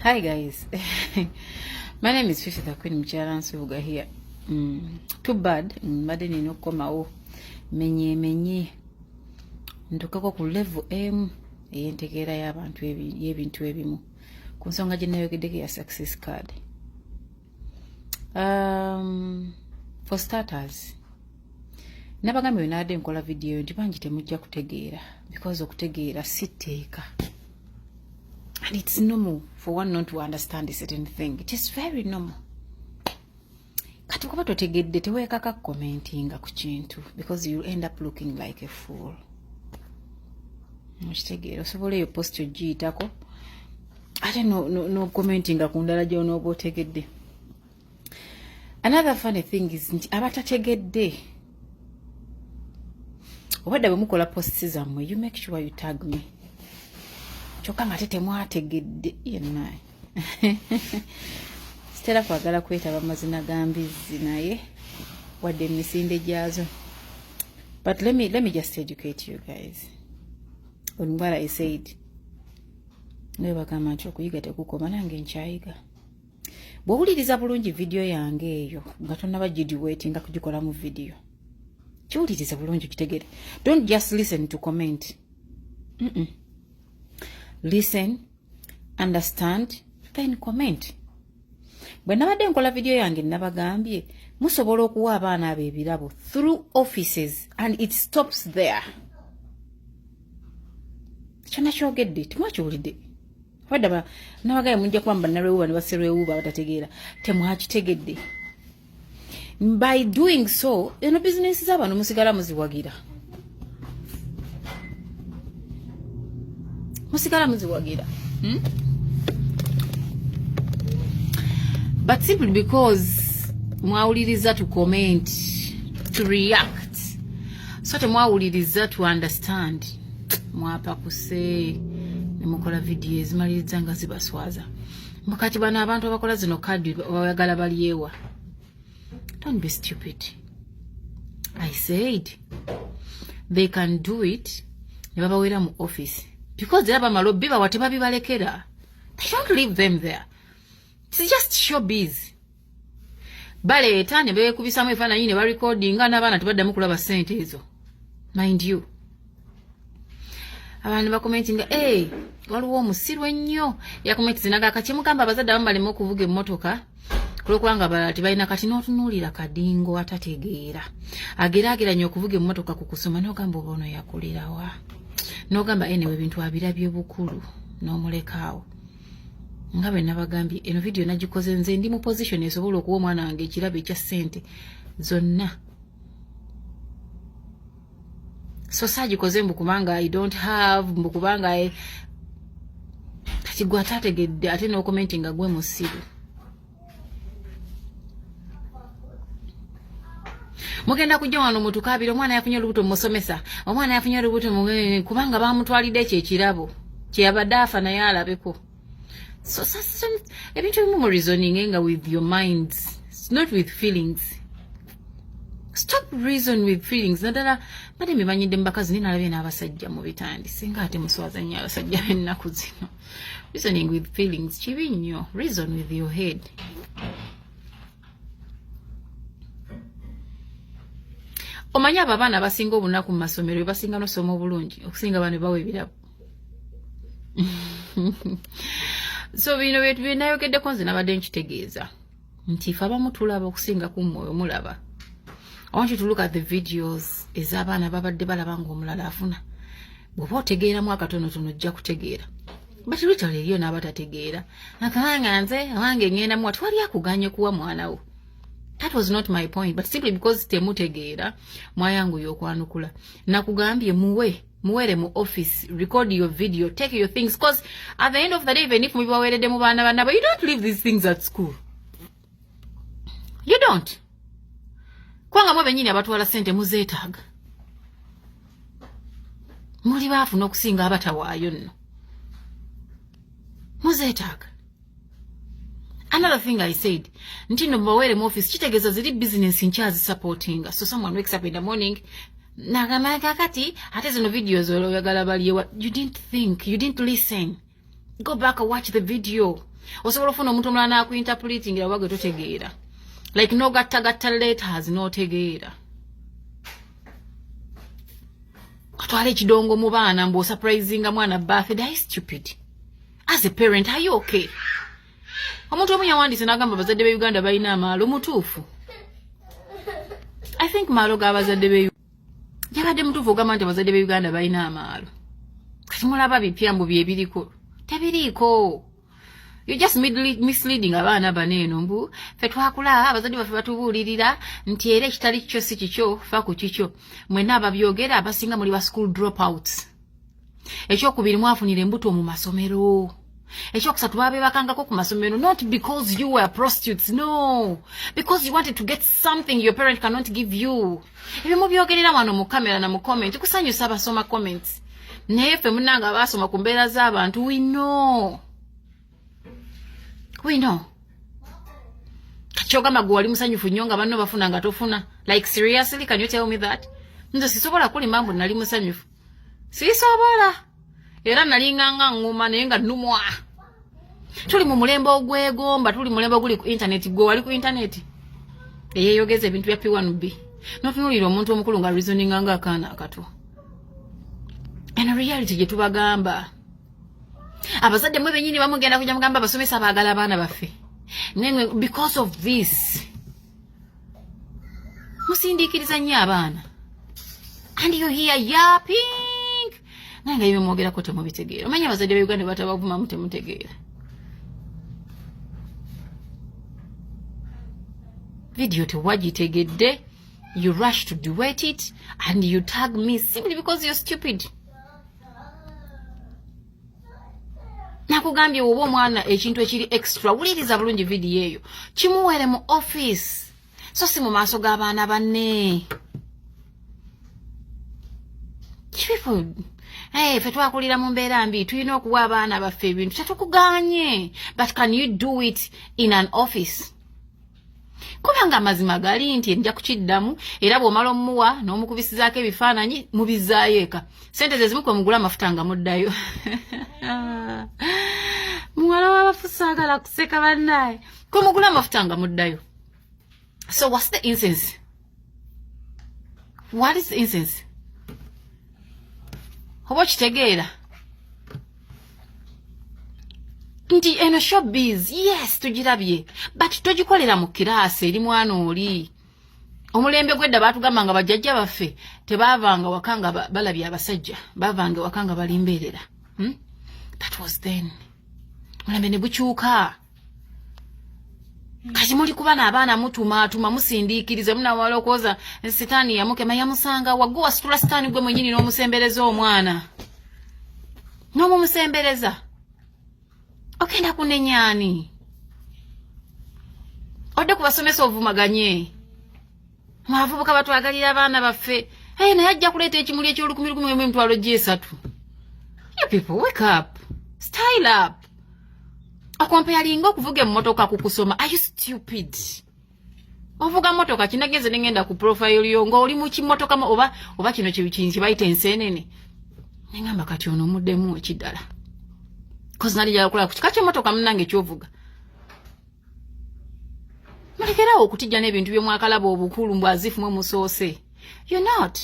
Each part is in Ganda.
Hi guys, my name is Fifi the Queen Mcharansuga here. Too bad, mbade nino komao menye ndukako ku level M eyentegeera y'abantu y'ebintu ebimu ku nsonga gye nayogedeko ya success card. For starters, nabagambye naade nkola video nti bangi temujja kutegeera because okutegeera siteeka. And it's normal for one not to understand a certain thing. It is very normal. Kati kuba totegedde teweekaka commentinga ku kintu because you end up looking like a fool. Mukitegeera osobola eyo post ogiyitako ate no commentinga ku ndala gy'onooba otegedde. Another funny thing is nti abatategedde obadde bwe mukola posts zammwe you make sure you tag me. Choka matete mwategedde yenna. Stella kwagala kwetaba amazina gambizi naye wadde misinde gyazo. But let me just educate you guys on what I said. Neba kama nti okuyiga tekukoma nange nkyayiga. Bw'owuliriza bulungi video yange eyo nga tonnaba gidiweetinga kugikola mu video. Kiwuliriza bulungi kitegere. Don't just listen to comment. Listen, understand, then comment. Bwe nabadde nkola video yange nabagambye musobola okuwa abaana abo ebirabo through offices and it stops there. Kyonna kyogedde temwakiwulidde. Wadde nabagambye mujja kuba bannalwewuuba ne baserwewuuba batategeera temwakitegedde. By doing so, eno business z'abantu musigala muziwagira. Musigala muziwagira. But simply because mwawuliriza to comment, to react, so temwawuliriza to understand, mwapa kuse nemukola video ezimaliriza nga zibaswaza. Mukati bano abantu abakola zino kadi bayagala balyewa. Don't be stupid. I said they can do it ne babawera mu office. Because they have a malobi ba whatever bibalekera. They don't leave them there. It's just showbiz. Bale etane be kubisa mu efana yine ba recording nga bana tubadde mu kulaba sente ezo. Mind you. Abantu ba commenting waliwo omusirwe nnyo ya comment zinaga kakimugamba abazadde abambale mu kuvuga emmotoka. Kulokwanga balati balina kati n'otunuulira kadingo atategeera. Ageraageranya okuvuga emmotoka ku kusoma n'ogamba obono yakulirawa. Nogamba anyway bintu abirabye bukulu n'omulekaawo. Nga bwe nabagambye eno video nagikoze nze ndi mu position esobola okuwa omwana wange ekirabo ekya ssente zonna. So sagikoze mbu kubanga I don't have mbu kubanga kati gwe atategedde ate no commenting gwe musiru. Mugenda kujja wano mutukabira omwana yafunye olubuto musomesa omwana yafunye olubuto kubanga bamutwalidde ekirabo kyeyabadde afa naye alabeko. So ebintu ebimu mu reasoning nga with your minds, not with feelings. Stop reason with feelings. Nadala bade mbimanyidde mbakazi ninalabye n'abasajja mu bitandi singa ate muswaza nnyo abasajja b'ennaku zino. Reasoning with feelings kibi nnyo. Reason with your head. Omanya abaana basinga obunaku mu masomero basinga n'osoma obulungi okusinga bano bawe ebirabo. So bino byetu binayogeddeko nze nabadde nkitegeeza nti ife abamu tulaba okusinga ku mwoyo mulaba. I want you to look at the videos ez'abaana babadde balaba ng'omulala afuna. Bw'oba otegeeramu akatonotono ojja kutegeera. But literally eriyo n'abatategeera. Nakabanga nze awange ngenda mu wati wali akuganye kuwa mwana wo. That was not my point, but simply because temutegeera mwayangu y'okwanukula. Nakugambye muwere mu office, record your video, take your things, because at the end of the day, even if mubaweredde mu baana banaba, you don't leave these things at school. You don't. Kwanga mwe benyini abatwala sente muzeetaaga. Muli baafu n'okusinga abatawaayo nno. Muzeetaaga. Another thing I said, ntino mbawere mu office, kitegeeza ziri business nchazi supporting. So someone wakes up in the morning, nagamaka kati, ate zino videos oyagala balyewa. You didn't think, you didn't listen. Go back and watch the video. osobola ofuna omuntu omulala nakuinterpreting era wagwe totegeera like no gatta letters no tegeera atwala ekidongo mu baana mbo surprisinga mwana birthday stupid. As a parent, are you okay? Omuntu omu yawandise n'agamba abazadde be Uganda balina amaalo mutuufu. I think maalo g'abazadde be yabadde mutuufu ogamba nti abazadde be Uganda balina amaalo. Kati mulaba bipya mbu bye biriko. Tebiriiko. You're just misleading abaana baneeno mbu ffe twakula abazadde baffe batubuulirira nti era ekitali kikyo si kikyo fa ku kikyo. Mwenna ababyogera abasinga muli ba school dropouts. Ekyokubiri mwafunira embuto mu masomero. Ekyokusatu babeebakangako ku masomero, not because you were prostitutes, no. Because you wanted to get something your parent cannot give you. Ebyo mubyogerera wano mu kamera na mu comment, kusanyusa abasoma comments. Naye ffe munnanga basoma ku mbeera z'abantu, we know. We know. Kakyogamba gwe wali musanyufu nnyo nga banno bafuna nga tofuna. Like seriously, can you tell me that? Nze sisobola kulimba mbu nali musanyufu. Sisobola. Era nalinganga ngoma naye nga nnumwa. Tuli mu mulembe ogwegomba, tuli mulembe oguli ku internet, gwe wali ku internet. Eyeeyogeza ebintu bya P1B. Notunulira omuntu omukulu nga reasoninga nga akaana akato. And reality gye tubagamba. Abazadde mwe benyini bamugenda kujja mugamba basomesa baagala abaana baffe. Nengwe because of this. Musindikiriza nnyo abaana. And you hear yapping. Nanga yiwe mwogera ko temubitegeera. Omanya abazadde be Uganda batabavuma mutemutegeera. Video tewagitegedde. You rush to duet it and you tag me simply because you're stupid. Nakugambye oba omwana ekintu ekiri extra wuliriza bulungi video eyo kimuwere mu office so si mu maaso g'abaana banne. People, hey, ffe twakulira mu mbeera mbi tulina okuwa abaana baffe ebintu tetukuganye, but can you do it in an office? Kubanga amazima gali nti nja kukiddamu era bw'omala omuwa n'omukubisizaako ebifaananyi mubizaayo eka. Sente ze zimu kwe mugula amafuta nga muddayo. Muwala w'abafuzi agala kuseka bannaye. Kwe mugula amafuta nga muddayo. So what's the incense? What is the incense? Oba kitegeera? Nti eno showbiz, yes, tugirabye. But togikolera mu kiraasi eri mwana oli. Omulembe gwedda baatugamba nga bajjajja baffe tebaavanga wakanga balabye abasajja. Baavanga wakanga balimbeerera. That was then. Mulembe ne bukyuka. Kati muli kuba n'abaana mutuma musindiikiriza munawala okwoza sitaani yamukema yamusanga wagwa wasitula sitaani gwe mwennyini n'omusembereza omwana. N'omumusembereza. Okenda kunenyaani. Odde kubasomesa ovumaganye. Abavubuka batwagalira abaana baffe. Hey, naye ajja kuleeta ekimuli eky'G3. You people, wake up. Style up. Okompayalinga okuvuga emmotoka kukusoma. Are you stupid? Ovuga mmotoka kinageze nengenda ku profile yo ng'oli mu kimotoka oba kino kibikinzi bayita enseenene. Nengamba kati ono muddemu ekiddala. Kozi nali jala kula kukika ky'emmotoka munnange kyovuga. Mulekerawo okutijja n'ebintu by'omwakalaba obukulu mbw azifu mwe musoose. You're not.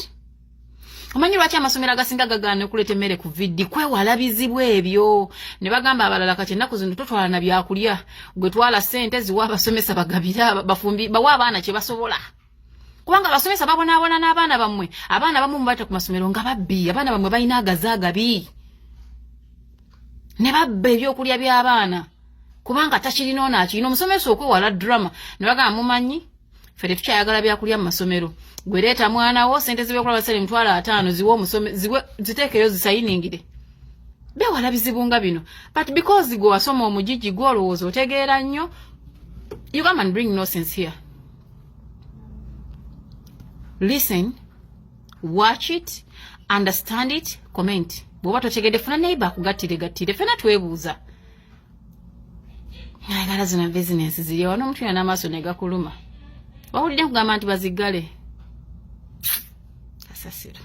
Omanyi lwaki amasomero agasinga gagaana okuleeta emmere ku viddi kwewala bizibu ebyo. Ne bagamba abalala kati ennaku zino totwala na byakulya. Gwe twala ssente ziwa abasomesa bagabira bafumbi bawa abaana kye basobola. Kubanga abasomesa babonaabona n'abaana bammwe. Abaana bamu mubata ku masomero nga babbi. Abaana bammwe balina agazaagabi. Ne babba ebyokulya by'abaana. Kubanga takirina ono akirina omusomesa okwewala drama. Ne bagamba mumanyi ffe tetukyayagala byakulya mu masomero. Gwe leeta mwana wo sente zibekula basale $5 ziwe omusome ziteekeyo zisayiningire. Bewala bizibu nga bino. But because gwe wasoma omugigi gwe olowooza otegeera nnyo, you come and bring no sense here. Listen, watch it, understand it, comment. Bw'oba totegedde funa neighbor akugattire fena twebuuza. Ayagala zina business ziri wano omuntu yana amaaso ne gakuluma. Wawulidde nkugamba nti bazigale. Asasira.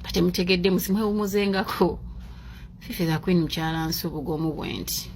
Kati mutegedde musimwe omuzengako. Fife za Queen mukyala nsubugo mu bwenti.